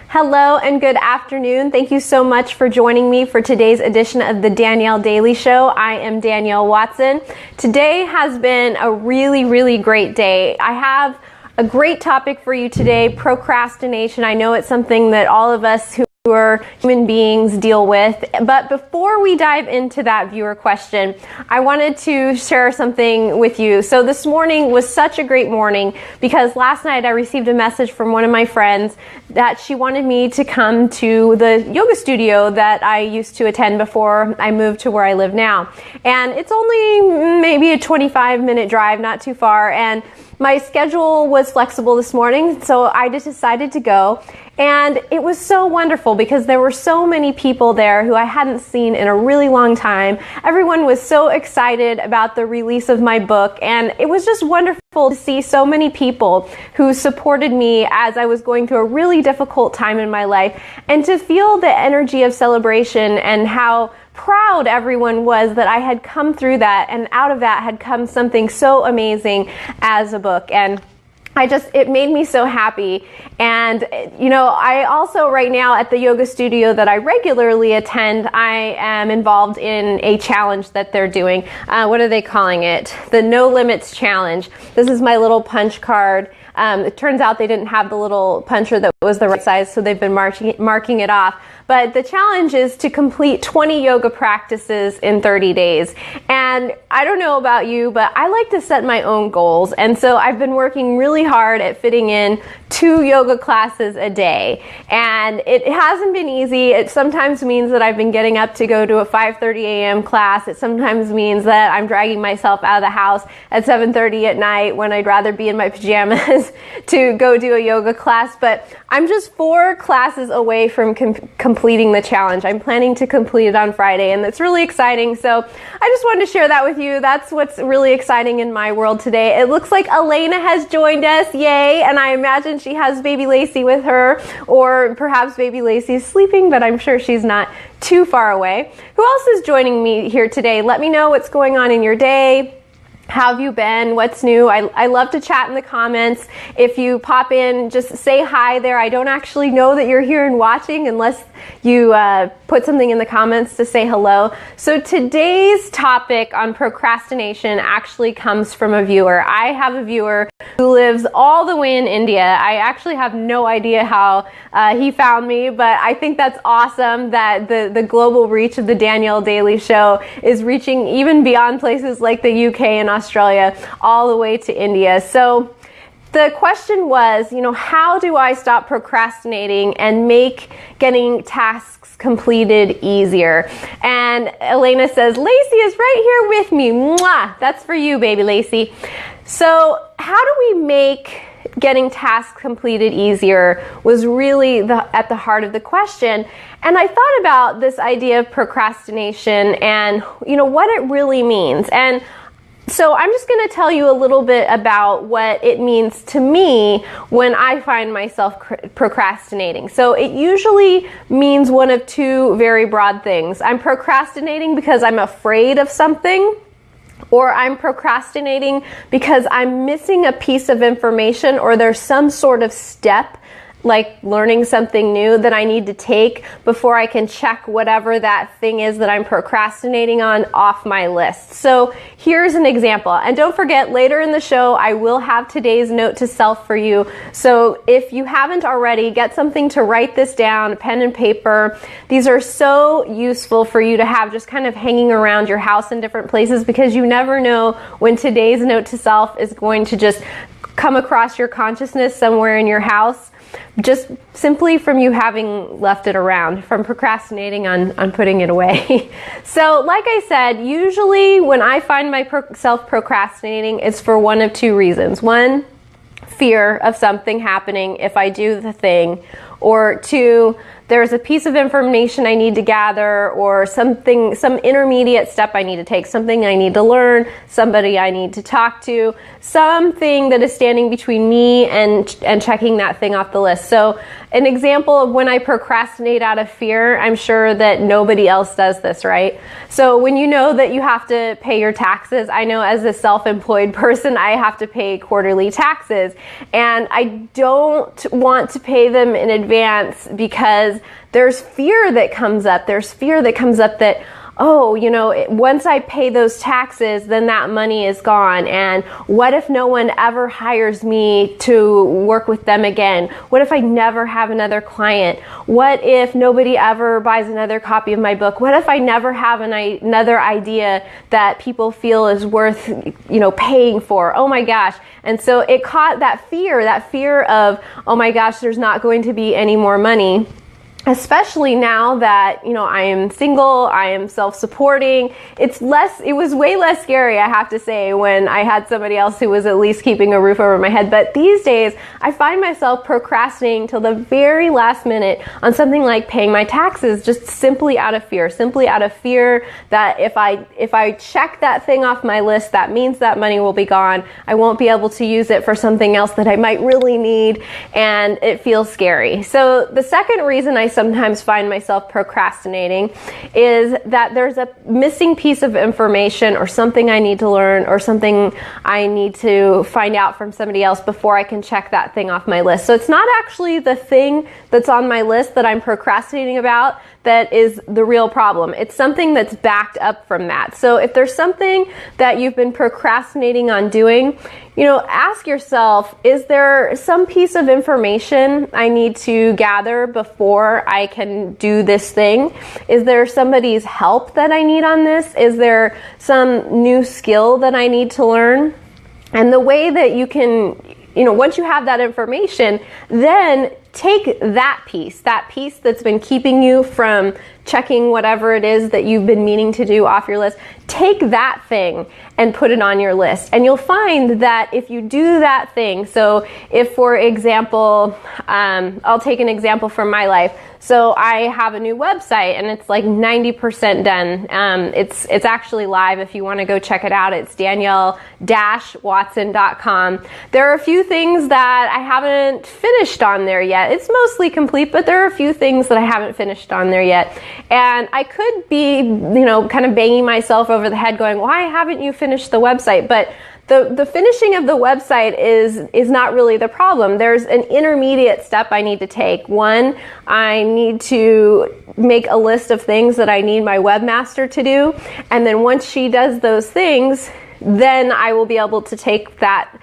Hello and good afternoon. Thank you so much for joining me for today's edition of the Danielle Daily Show. I am Danielle Watson. Today has been a really great day. I have a great topic for you today, procrastination. I know it's something that all of us who are human beings deal with. But before we dive into that viewer question, I wanted to share something with you. So this morning was such a great morning because last night I received a message from one of my friends that she wanted me to come to the yoga studio that I used to attend before I moved to where I live now. And it's only maybe a 25-minute drive, not too far. And my schedule was flexible this morning, so I just decided to go. And it was so wonderful because there were so many people there who I hadn't seen in a really long time. Everyone was so excited about the release of my book, and it was just wonderful to see so many people who supported me as I was going through a really difficult time in my life, and to feel the energy of celebration and how proud everyone was that I had come through that, and out of that had come something so amazing as a book. And it made me so happy. And, you know, I also right now at the yoga studio that I regularly attend, I am involved in a challenge that they're doing. What are they calling it? The No Limits Challenge. This is my little punch card. It turns out they didn't have the little puncher that was the right size, so they've been marking it off. But the challenge is to complete 20 yoga practices in 30 days. And I don't know about you, but I like to set my own goals. And so I've been working really hard at fitting in 2 yoga classes a day. And it hasn't been easy. It sometimes means that I've been getting up to go to a 5:30 a.m. class. It sometimes means that I'm dragging myself out of the house at 7:30 at night when I'd rather be in my pajamas to go do a yoga class. But I'm just 4 classes away from completing the challenge. I'm planning to complete it on Friday, and that's really exciting. So I just wanted to share that with you. That's what's really exciting in my world today. It looks like Elena has joined us, yay, and I imagine she has baby Lacey with her, or perhaps baby Lacey's sleeping, but I'm sure she's not too far away. Who else is joining me here today? Let me know what's going on in your day. How have you been? What's new? I love to chat in the comments. If you pop in, just say hi there. I don't actually know that you're here and watching unless you put something in the comments to say hello. So today's topic on procrastination actually comes from a viewer. I have a viewer who lives all the way in India. I actually have no idea how he found me, but I think that's awesome that the global reach of the Danielle Daily Show is reaching even beyond places like the UK and Australia, all the way to India. So the question was, you know, how do I stop procrastinating and make getting tasks completed easier? And Elena says, Lacey is right here with me. Mwah! That's for you, baby Lacey. So how do we make getting tasks completed easier was really at the heart of the question. And I thought about this idea of procrastination and, you know, what it really means. And so I'm just going to tell you a little bit about what it means to me when I find myself procrastinating. So it usually means one of 2 very broad things. I'm procrastinating because I'm afraid of something, or I'm procrastinating because I'm missing a piece of information, or there's some sort of step like learning something new that I need to take before I can check whatever that thing is that I'm procrastinating on off my list. So here's an example. And don't forget, later in the show, I will have today's note to self for you. So if you haven't already, get something to write this down, a pen and paper. These are so useful for you to have just kind of hanging around your house in different places, because you never know when today's note to self is going to just come across your consciousness somewhere in your house, just simply from you having left it around, from procrastinating on putting it away. So like I said, usually when I find myself procrastinating, it's for one of 2 reasons. 1, fear of something happening if I do the thing, or 2, there's a piece of information I need to gather, or some intermediate step I need to take, something I need to learn, somebody I need to talk to, something that is standing between me and checking that thing off the list. So an example of when I procrastinate out of fear, I'm sure that nobody else does this, right? So when you know that you have to pay your taxes, I know as a self-employed person, I have to pay quarterly taxes. And I don't want to pay them in advance because there's fear that comes up. There's fear that comes up that, oh, you know, once I pay those taxes, then that money is gone. And what if no one ever hires me to work with them again? What if I never have another client? What if nobody ever buys another copy of my book? What if I never have another idea that people feel is worth, you know, paying for? Oh my gosh. And so it caught that fear of, oh my gosh, there's not going to be any more money. Especially now that, you know, I am single, I am self-supporting. It was way less scary, I have to say, when I had somebody else who was at least keeping a roof over my head. But these days, I find myself procrastinating till the very last minute on something like paying my taxes, just simply out of fear that if I check that thing off my list, that means that money will be gone. I won't be able to use it for something else that I might really need, and it feels scary. So the second reason I sometimes find myself procrastinating is that there's a missing piece of information or something I need to learn or something I need to find out from somebody else before I can check that thing off my list. So it's not actually the thing that's on my list that I'm procrastinating about that is the real problem. It's something that's backed up from that. So if there's something that you've been procrastinating on doing, you know, ask yourself, is there some piece of information I need to gather before I can do this thing? Is there somebody's help that I need on this? Is there some new skill that I need to learn? And the way that you can, you know, once you have that information, then take that piece that's been keeping you from checking whatever it is that you've been meaning to do off your list. Take that thing and put it on your list. And you'll find that if you do that thing, so if, for example, I'll take an example from my life. So I have a new website and it's like 90% done. It's actually live if you want to go check it out. It's Danielle-Watson.com. There are a few things that I haven't finished on there yet. It's mostly complete, but there are a few things that I haven't finished on there yet. And I could be, you know, kind of banging myself over the head going, why haven't you finished the website? But the finishing of the website is not really the problem. There's an intermediate step I need to take. One, I need to make a list of things that I need my webmaster to do. And then once she does those things, then I will be able to take that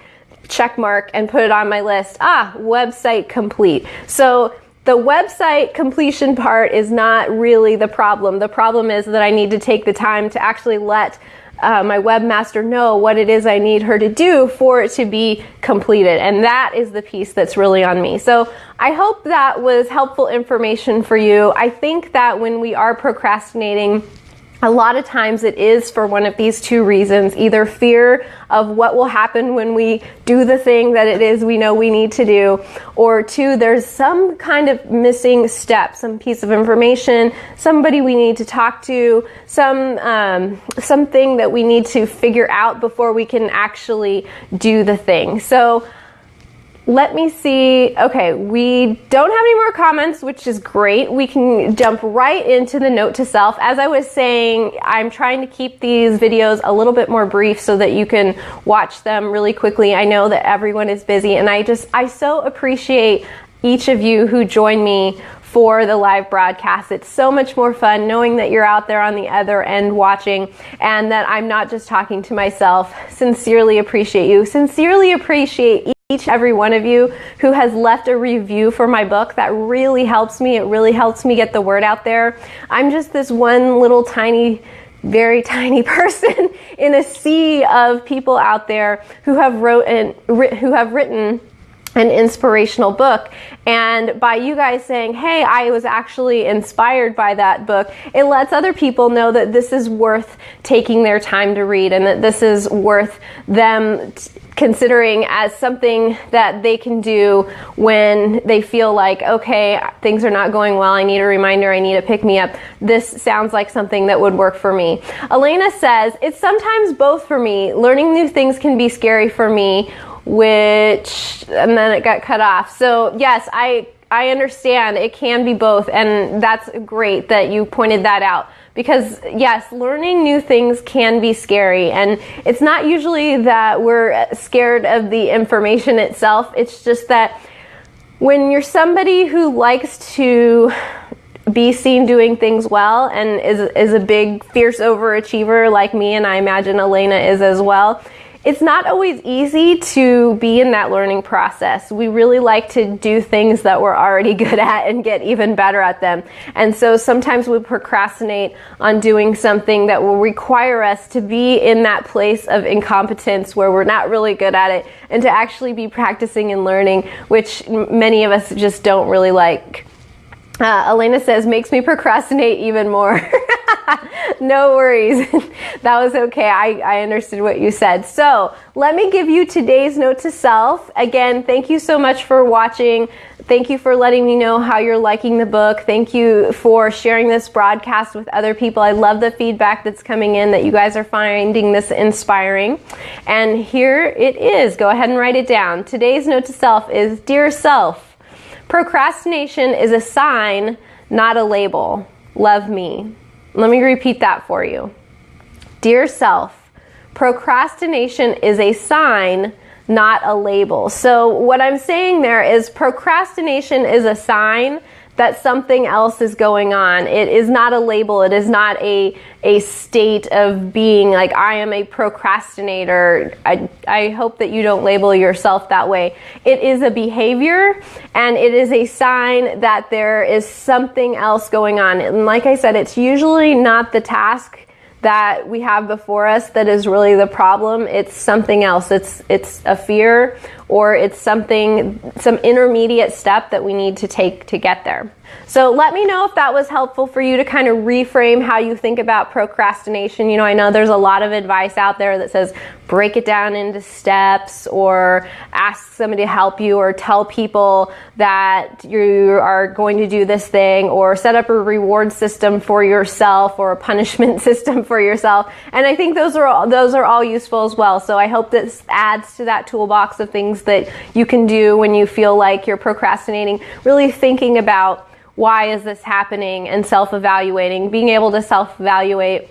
check mark and put it on my list. Website complete. So the website completion part is not really the problem. The problem is that I need to take the time to actually let my webmaster know what it is I need her to do for it to be completed. And that is the piece that's really on me. So I hope that was helpful information for you. I think that when we are procrastinating, a lot of times it is for one of these two reasons, either fear of what will happen when we do the thing that it is we know we need to do, or two, there's some kind of missing step, some piece of information, somebody we need to talk to, something that we need to figure out before we can actually do the thing. So let me see. Okay, we don't have any more comments, which is great. We can jump right into the note to self. As I was saying, I'm trying to keep these videos a little bit more brief so that you can watch them really quickly. I know that everyone is busy, and I so appreciate each of you who join me for the live broadcast. It's so much more fun knowing that you're out there on the other end watching and that I'm not just talking to myself. Sincerely appreciate you. Sincerely appreciate each and every one of you who has left a review for my book. That really helps me. It really helps me get the word out there. I'm just this one little tiny, very tiny person in a sea of people out there who have written an inspirational book. And by you guys saying, hey, I was actually inspired by that book, it lets other people know that this is worth taking their time to read and that this is worth them considering as something that they can do when they feel like, okay, things are not going well, I need a reminder, I need a pick-me-up. This sounds like something that would work for me. Elena says, it's sometimes both for me. Learning new things can be scary for me, and then it got cut off. So yes, I understand it can be both, and that's great that you pointed that out. because yes, learning new things can be scary, and it's not usually that we're scared of the information itself. It's just that when you're somebody who likes to be seen doing things well and is a big fierce overachiever like me, and I imagine Elena is as well, it's not always easy to be in that learning process. We really like to do things that we're already good at and get even better at them. And so sometimes we procrastinate on doing something that will require us to be in that place of incompetence where we're not really good at it, and to actually be practicing and learning, which many of us just don't really like. Elena says, makes me procrastinate even more. No worries. That was okay. I understood what you said. So let me give you today's note to self. Again, thank you so much for watching. Thank you for letting me know how you're liking the book. Thank you for sharing this broadcast with other people. I love the feedback that's coming in, that you guys are finding this inspiring. And here it is. Go ahead and write it down. Today's note to self is, Dear Self, procrastination is a sign, not a label. Love me. Let me repeat that for you. Dear Self, procrastination is a sign, not a label. So what I'm saying there is procrastination is a sign that something else is going on. It is not a label. It is not a state of being like, I am a procrastinator. I hope that you don't label yourself that way. It is a behavior, and it is a sign that there is something else going on. And like I said, it's usually not the task that we have before us that is really the problem. It's something else. It's a fear, or it's some intermediate step that we need to take to get there. So let me know if that was helpful for you to kind of reframe how you think about procrastination. You know, I know there's a lot of advice out there that says break it down into steps, or ask somebody to help you, or tell people that you are going to do this thing, or set up a reward system for yourself, or a punishment system for yourself. And I think those are all useful as well. So I hope this adds to that toolbox of things that you can do when you feel like you're procrastinating. Really thinking about, why is this happening, and self-evaluating. Being able to self-evaluate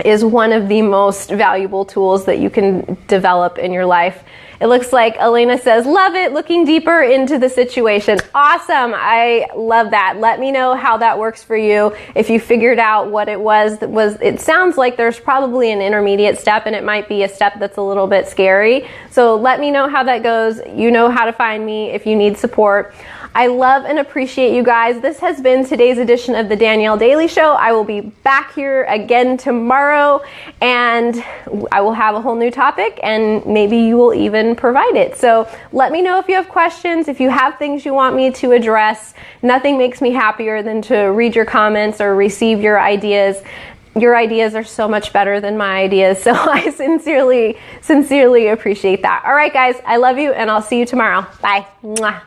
is one of the most valuable tools that you can develop in your life. It looks like Elena says, love it, looking deeper into the situation. Awesome, I love that. Let me know how that works for you. If you figured out what it was, it sounds like there's probably an intermediate step, and it might be a step that's a little bit scary. So let me know how that goes. You know how to find me if you need support. I love and appreciate you guys. This has been today's edition of the Danielle Daily Show. I will be back here again tomorrow, and I will have a whole new topic, and maybe you will even provide it. So let me know if you have questions, if you have things you want me to address. Nothing makes me happier than to read your comments or receive your ideas. Your ideas are so much better than my ideas, so I sincerely appreciate that. All right, guys, I love you, and I'll see you tomorrow. Bye. Mwah.